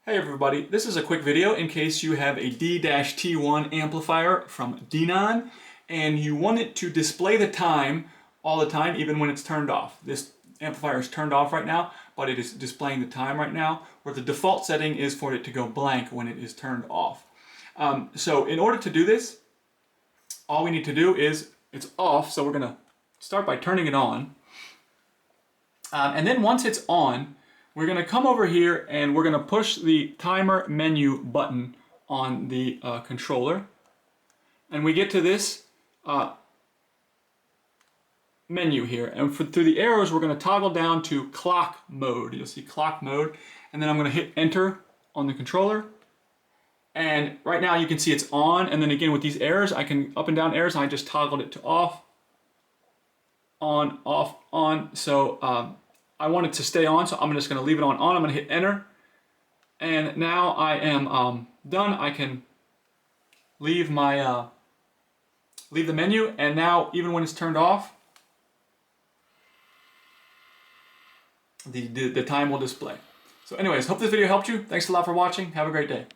Hey everybody, this is a quick video in case you have a D-T1 amplifier from Denon and you want it to display the time all the time even when it's turned off. This amplifier is turned off right now, but it is displaying the time right now, where the default setting is for it to go blank when it is turned off. So in order to do this, all we need to do is, it's off, so we're going to start by turning it on. And then once it's on, we're going to come over here and we're going to push the timer menu button on the controller. And we get to this menu here. And through the arrows, we're going to toggle down to clock mode. You'll see clock mode. And then I'm going to hit enter on the controller. And right now you can see it's on. And then again with these arrows, I can up and down arrows, and I just toggled it to off, on, off, on. So I want it to stay on, so I'm just going to leave it on. I'm going to hit enter, and now I am done. I can leave my leave the menu, and now even when it's turned off, the time will display. So anyways, hope this video helped you. Thanks a lot for watching. Have a great day.